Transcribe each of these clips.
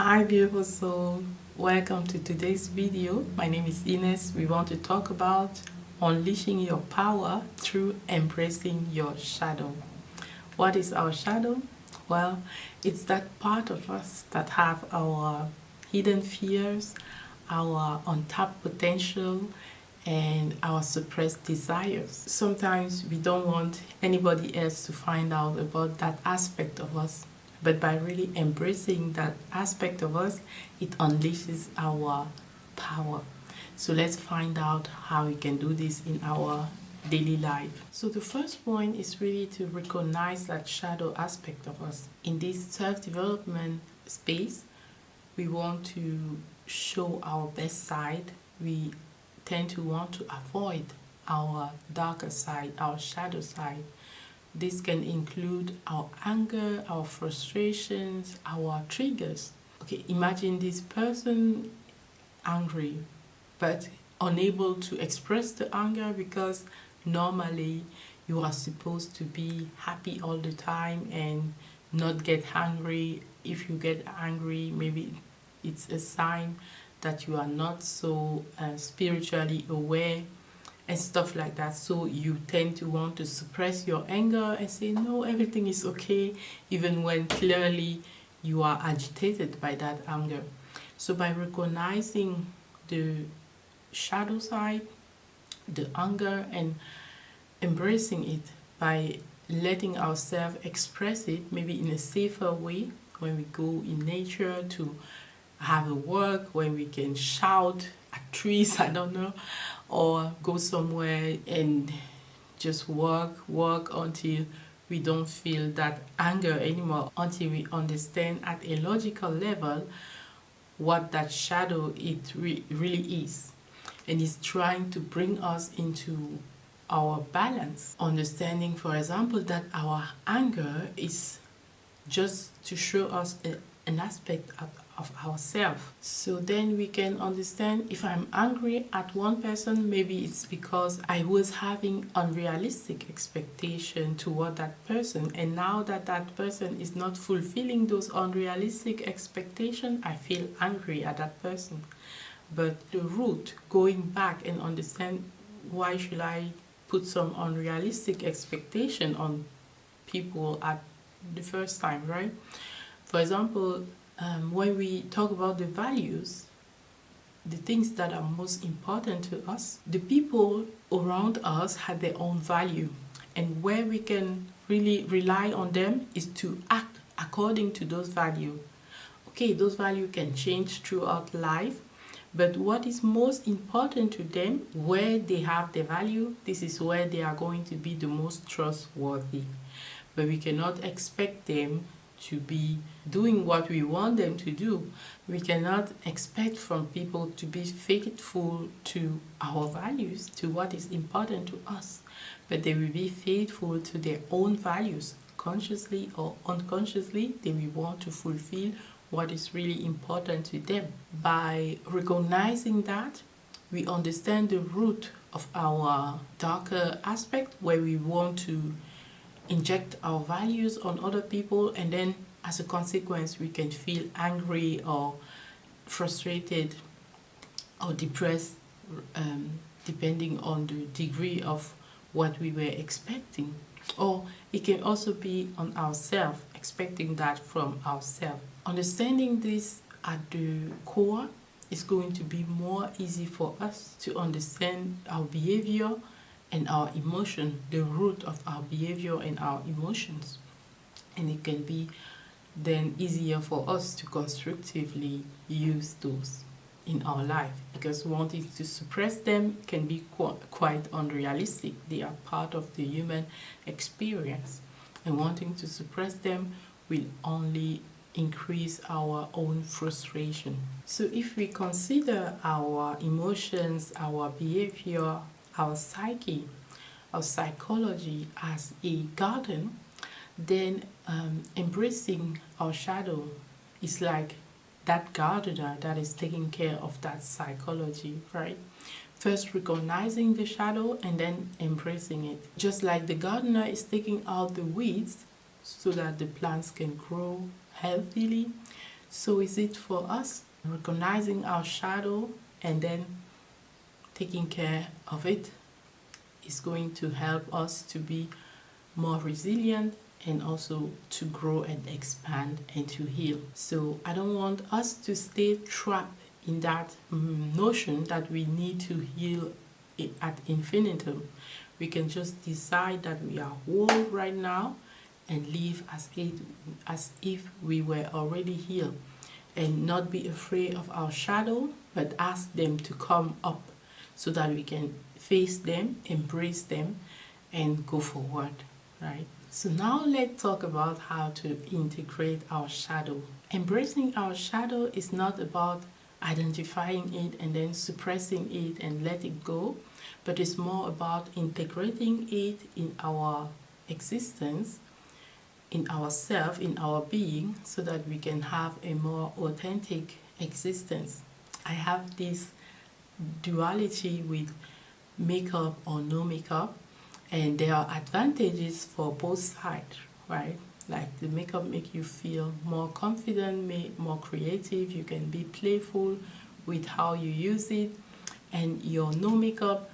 Hi beautiful soul, welcome to today's video. My name is Inès. We want to talk about unleashing your power through embracing your shadow. What is our shadow? Well, it's that part of us that have our hidden fears, our untapped potential, and our suppressed desires. Sometimes we don't want anybody else to find out about that aspect of us. But by really embracing that aspect of us, it unleashes our power. So let's find out how we can do this in our daily life. So the first point is really to recognize that shadow aspect of us. In this self-development space, we want to show our best side. We tend to want to avoid our darker side, our shadow side. This can include our anger, our frustrations, our triggers. Okay, imagine this person angry but unable to express the anger because normally you are supposed to be happy all the time and not get angry. If you get angry, maybe it's a sign that you are not so spiritually aware and stuff like that. So you tend to want to suppress your anger and say, no, everything is okay, even when clearly you are agitated by that anger. So by recognizing the shadow side, the anger, and embracing it, by letting ourselves express it, maybe in a safer way, when we go in nature to have a walk, when we can shout at trees, I don't know, or go somewhere and just walk until we don't feel that anger anymore, until we understand at a logical level what that shadow really is, and is trying to bring us into our balance. Understanding, for example, that our anger is just to show us an aspect of ourselves. So then we can understand, if I'm angry at one person, maybe it's because I was having unrealistic expectation toward that person, and now that that person is not fulfilling those unrealistic expectations, I feel angry at that person. But the root, going back and understand, why should I put some unrealistic expectation on people at the first time, right? For example, when we talk about the values, the things that are most important to us, the people around us have their own value, and where we can really rely on them is to act according to those values. Okay, those values can change throughout life, but what is most important to them, where they have their value, this is where they are going to be the most trustworthy. But we cannot expect them to be doing what we want them to do. We cannot expect from people to be faithful to our values, to what is important to us, but they will be faithful to their own values. Consciously or unconsciously, they will want to fulfill what is really important to them. By recognizing that, we understand the root of our darker aspect, where we want to inject our values on other people, and then as a consequence we can feel angry or frustrated or depressed, depending on the degree of what we were expecting. Or it can also be on ourselves, expecting that from ourselves. Understanding this at the core is going to be more easy for us to understand our behavior and our emotion, the root of our behavior and our emotions. And it can be then easier for us to constructively use those in our life, because wanting to suppress them can be quite unrealistic. They are part of the human experience, and wanting to suppress them will only increase our own frustration. So if we consider our emotions, our behavior, our psyche, our psychology as a garden, then embracing our shadow is like that gardener that is taking care of that psychology, right? First recognizing the shadow and then embracing it. Just like the gardener is taking out the weeds so that the plants can grow healthily, So is it for us recognizing our shadow and then taking care of it is going to help us to be more resilient and also to grow and expand and to heal. So I don't want us to stay trapped in that notion that we need to heal at infinitum. We can just decide that we are whole right now and live as if we were already healed, and not be afraid of our shadow, but ask them to come up so that we can face them, embrace them, and go forward, right? So now let's talk about how to integrate our shadow. Embracing our shadow is not about identifying it and then suppressing it and let it go, but it's more about integrating it in our existence, in ourself, in our being, so that we can have a more authentic existence. I have this duality with makeup or no makeup, and there are advantages for both sides, right? Like the makeup make you feel more confident, more creative, you can be playful with how you use it, and your no makeup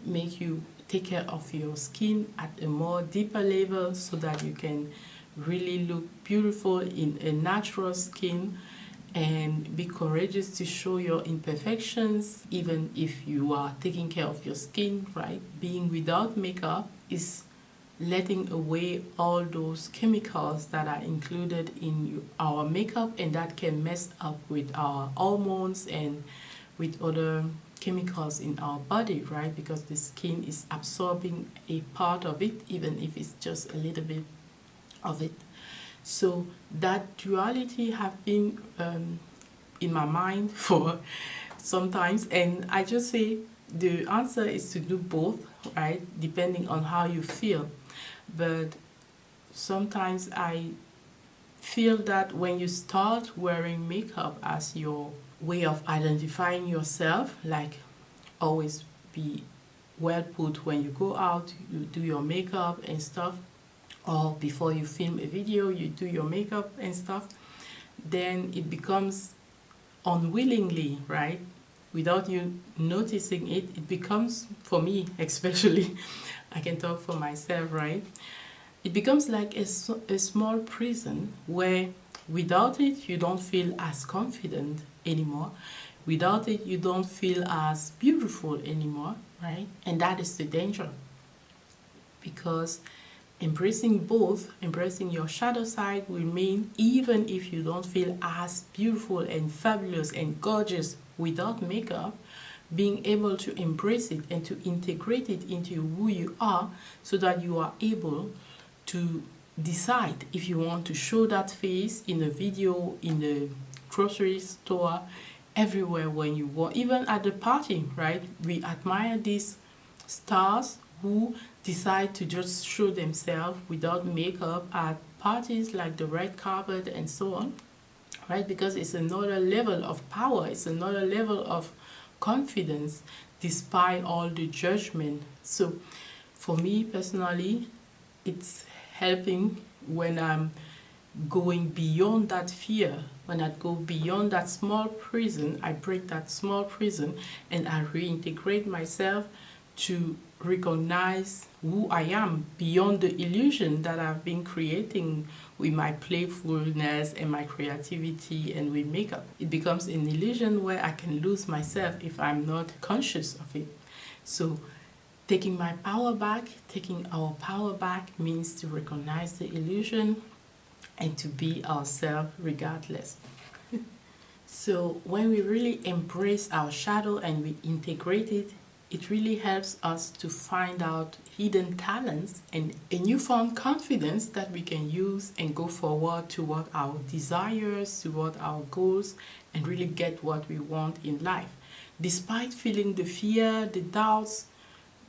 make you take care of your skin at a more deeper level so that you can really look beautiful in a natural skin and be courageous to show your imperfections even if you are taking care of your skin, right? Being without makeup is letting away all those chemicals that are included in our makeup, and that can mess up with our hormones and with other chemicals in our body, right? Because the skin is absorbing a part of it, even if it's just a little bit of it. So that duality have been in my mind for sometimes, and I just say the answer is to do both, right? Depending on how you feel. But sometimes I feel that when you start wearing makeup as your way of identifying yourself, like always be well put when you go out, you do your makeup and stuff, or before you film a video, you do your makeup and stuff, then it becomes unwillingly, right? Without you noticing it, it becomes, for me especially, I can talk for myself, right? It becomes like a small prison where without it, you don't feel as confident anymore. Without it, you don't feel as beautiful anymore, right? And that is the danger. Because embracing both, embracing your shadow side will mean even if you don't feel as beautiful and fabulous and gorgeous without makeup, being able to embrace it and to integrate it into who you are so that you are able to decide if you want to show that face in a video, in the grocery store, everywhere when you walk, even at the party, right? We admire these stars who decide to just show themselves without makeup at parties like the red carpet and so on, right? Because it's another level of power, it's another level of confidence despite all the judgment. So for me personally, it's helping when I'm going beyond that fear, when I go beyond that small prison, I break that small prison and I reintegrate myself to recognize who I am beyond the illusion that I've been creating with my playfulness and my creativity and with makeup. It becomes an illusion where I can lose myself if I'm not conscious of it. So taking my power back, taking our power back means to recognize the illusion and to be ourselves regardless. So when we really embrace our shadow and we integrate it, it really helps us to find out hidden talents and a newfound confidence that we can use and go forward toward our desires, toward our goals, and really get what we want in life. Despite feeling the fear, the doubts,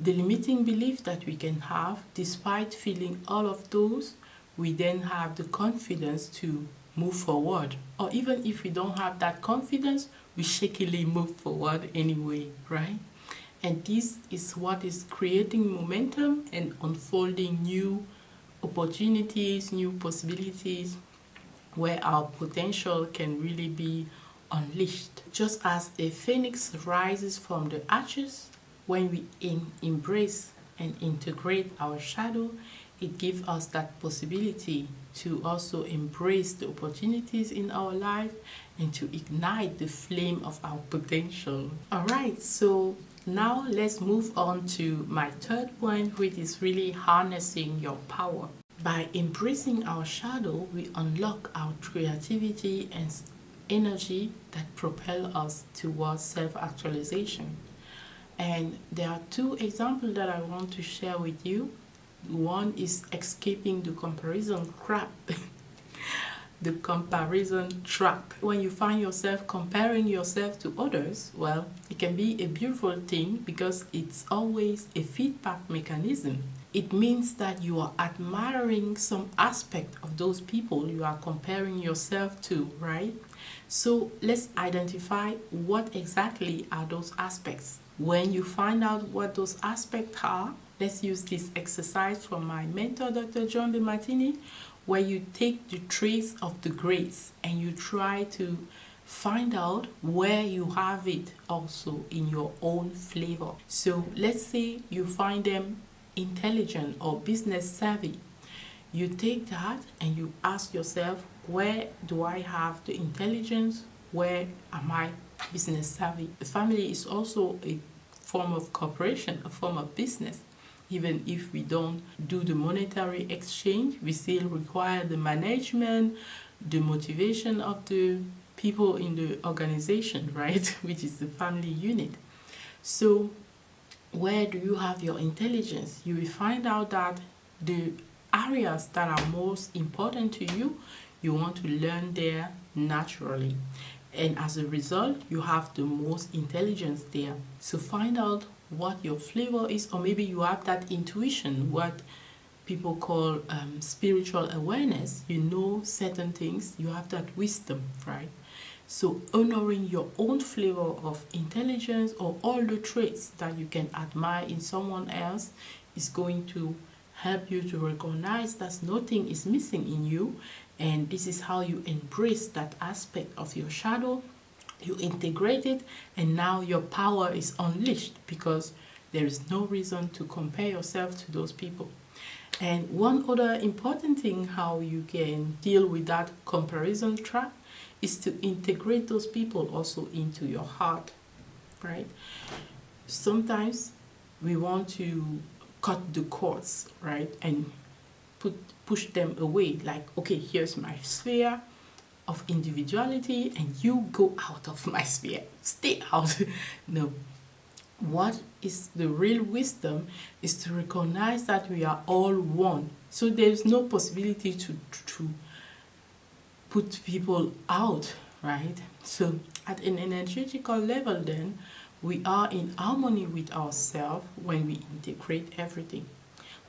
the limiting belief that we can have, despite feeling all of those, we then have the confidence to move forward. Or even if we don't have that confidence, we shakily move forward anyway, right? And this is what is creating momentum and unfolding new opportunities, new possibilities where our potential can really be unleashed. Just as a phoenix rises from the ashes, when we embrace and integrate our shadow, it gives us that possibility to also embrace the opportunities in our life and to ignite the flame of our potential. Alright, so now let's move on to my third point, which is really harnessing your power. By embracing our shadow, we unlock our creativity and energy that propel us towards self-actualization. And there are two examples that I want to share with you. One is escaping the comparison trap. The comparison trap. When you find yourself comparing yourself to others, well, it can be a beautiful thing because it's always a feedback mechanism. It means that you are admiring some aspect of those people you are comparing yourself to, right? So let's identify what exactly are those aspects. When you find out what those aspects are, let's use this exercise from my mentor, Dr. John B. Martini, where you take the traits of the greats and you try to find out where you have it also in your own flavor. So let's say you find them intelligent or business savvy. You take that and you ask yourself, where do I have the intelligence? Where am I business savvy? The family is also a form of cooperation, a form of business. Even if we don't do the monetary exchange, we still require the management, the motivation of the people in the organization, right? Which is the family unit. So where do you have your intelligence? You will find out that the areas that are most important to you, you want to learn there naturally. And as a result, you have the most intelligence there. So find out what your flavor is, or maybe you have that intuition, what people call spiritual awareness. You know certain things, you have that wisdom, right? So honoring your own flavor of intelligence or all the traits that you can admire in someone else is going to help you to recognize that nothing is missing in you, and this is how you embrace that aspect of your shadow. You integrate it, and now your power is unleashed because there is no reason to compare yourself to those people. And one other important thing how you can deal with that comparison trap is to integrate those people also into your heart, right? Sometimes we want to cut the cords, right, and push them away, like, okay, here's my sphere of individuality and you go out of my sphere, stay out. No, what is the real wisdom is to recognize that we are all one. So there's no possibility to put people out, right? So at an energetical level, then we are in harmony with ourselves when we integrate everything.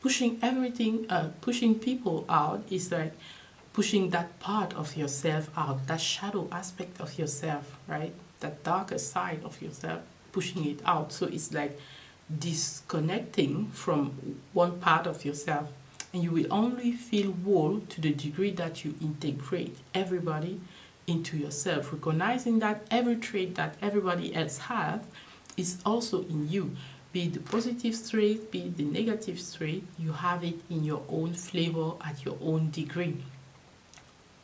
Pushing people out is like pushing that part of yourself out, that shadow aspect of yourself, right? That darker side of yourself, pushing it out. So it's like disconnecting from one part of yourself. And you will only feel whole to the degree that you integrate everybody into yourself, recognizing that every trait that everybody else has is also in you. Be it the positive trait, be it the negative trait, you have it in your own flavor at your own degree.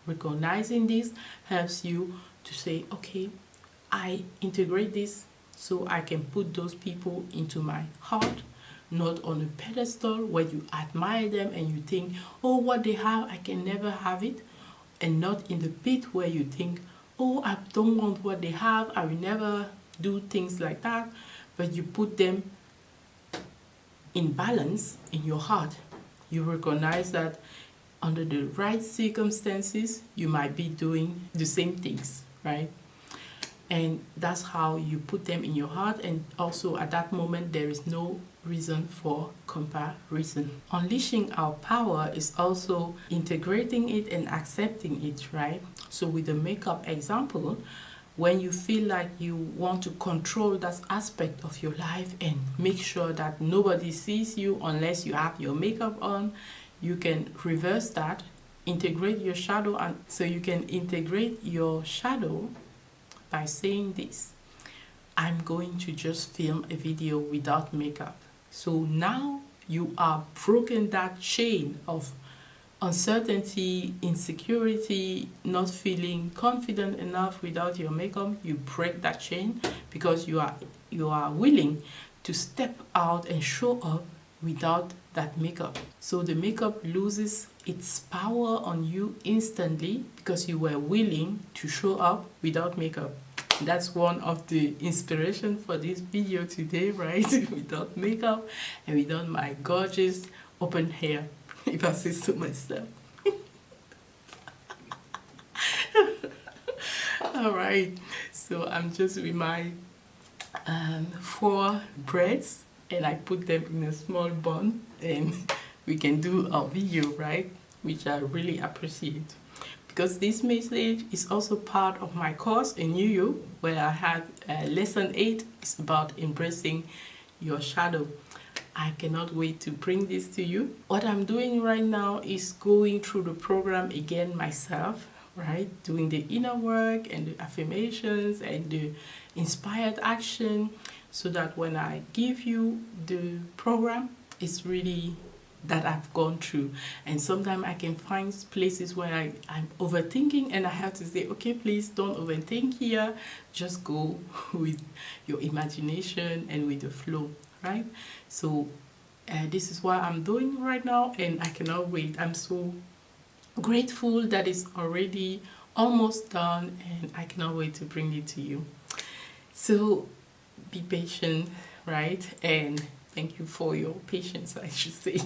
Recognizing this helps you to say, okay, I integrate this so I can put those people into my heart, not on a pedestal where you admire them and you think, oh, what they have, I can never have it, and not in the pit where you think, oh, I don't want what they have, I will never do things like that, but you put them in balance in your heart. You recognize that under the right circumstances, you might be doing the same things, right? And that's how you put them in your heart, and also at that moment there is no reason for comparison. Unleashing our power is also integrating it and accepting it, right? So with the makeup example, when you feel like you want to control that aspect of your life and make sure that nobody sees you unless you have your makeup on, you can reverse that integrate your shadow, and so you can integrate your shadow by saying this: I'm going to just film a video without makeup. So now you are broken that chain of uncertainty, insecurity, not feeling confident enough without your makeup. You break that chain because you are willing to step out and show up without that makeup. So the makeup loses its power on you instantly because you were willing to show up without makeup. That's one of the inspiration for this video today, right? Without makeup and without my gorgeous open hair, if I say so myself. All right, so I'm just with my 4 breads, and I put them in a small bun, and we can do our video, right? Which I really appreciate, because this message is also part of my course in New York, where I have lesson 8 is about embracing your shadow. I cannot wait to bring this to you. What I'm doing right now is going through the program again myself, right? Doing the inner work and the affirmations and the inspired action, so that when I give you the program, it's really that I've gone through. And sometimes I can find places where I'm overthinking, and I have to say, okay, please don't overthink here. Just go with your imagination and with the flow, right? So this is what I'm doing right now, and I cannot wait. I'm so grateful that it's already almost done, and I cannot wait to bring it to you. So be patient, right? And thank you for your patience, I should say.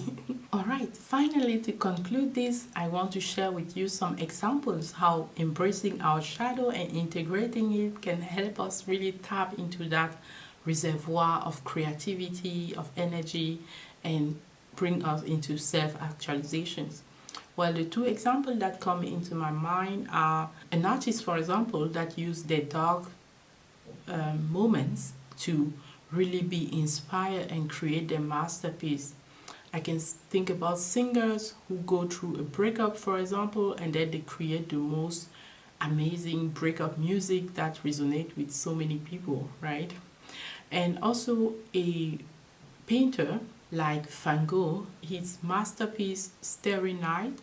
All right, finally, to conclude this, I want to share with you some examples how embracing our shadow and integrating it can help us really tap into that reservoir of creativity, of energy, and bring us into self-actualizations. Well, the 2 examples that come into my mind are an artist, for example, that used their dark moments to really be inspired and create their masterpiece. I can think about singers who go through a breakup, for example, and then they create the most amazing breakup music that resonates with so many people, right? And also a painter like Van Gogh, his masterpiece Starry Night,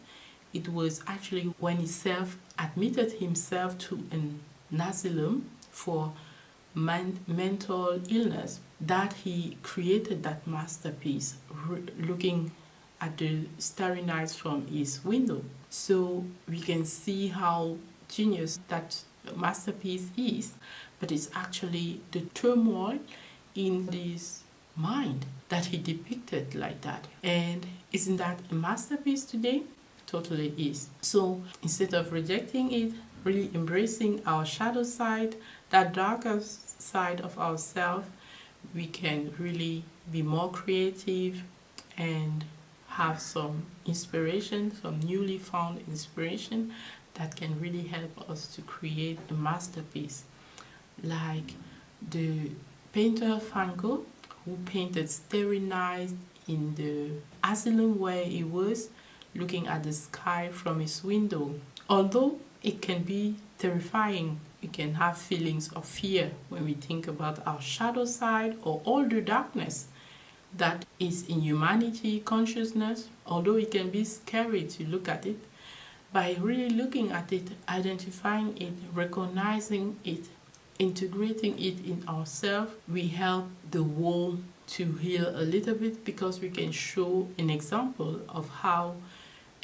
it was actually when he admitted himself to an asylum for mental illness that he created that masterpiece, looking at the starry nights from his window. So we can see how genius that masterpiece is, but it's actually the turmoil in his mind that he depicted like that. And isn't that a masterpiece today? Totally is. So instead of rejecting it, really embracing our shadow side, that darker side of ourselves, we can really be more creative and have some inspiration, some newly found inspiration that can really help us to create a masterpiece. Like the painter Van Gogh, who painted Starry Night in the asylum where he was, looking at the sky from his window. Although it can be terrifying, we can have feelings of fear when we think about our shadow side or all the darkness that is in humanity consciousness. Although it can be scary to look at it, by really looking at it, identifying it, recognizing it, integrating it in ourselves, we help the world to heal a little bit, because we can show an example of how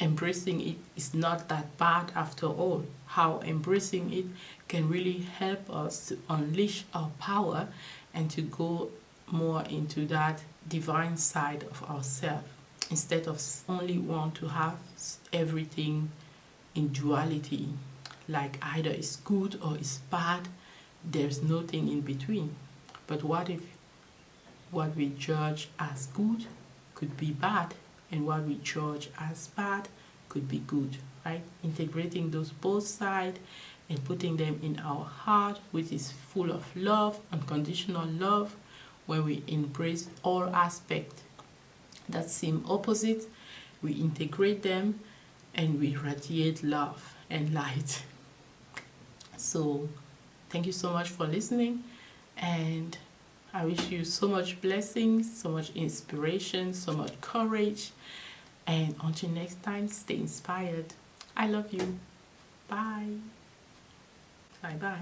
embracing it is not that bad after all. How embracing it can really help us to unleash our power and to go more into that divine side of ourselves, instead of only want to have everything in duality, like either it's good or it's bad. There's nothing in between. But what if what we judge as good could be bad, and what we judge as bad could be good, right? Integrating those both sides and putting them in our heart, which is full of love, unconditional love, where we embrace all aspects that seem opposite, we integrate them and we radiate love and light. So thank you so much for listening, and I wish you so much blessings, so much inspiration, so much courage, and until next time, stay inspired. I love you. Bye. Bye bye.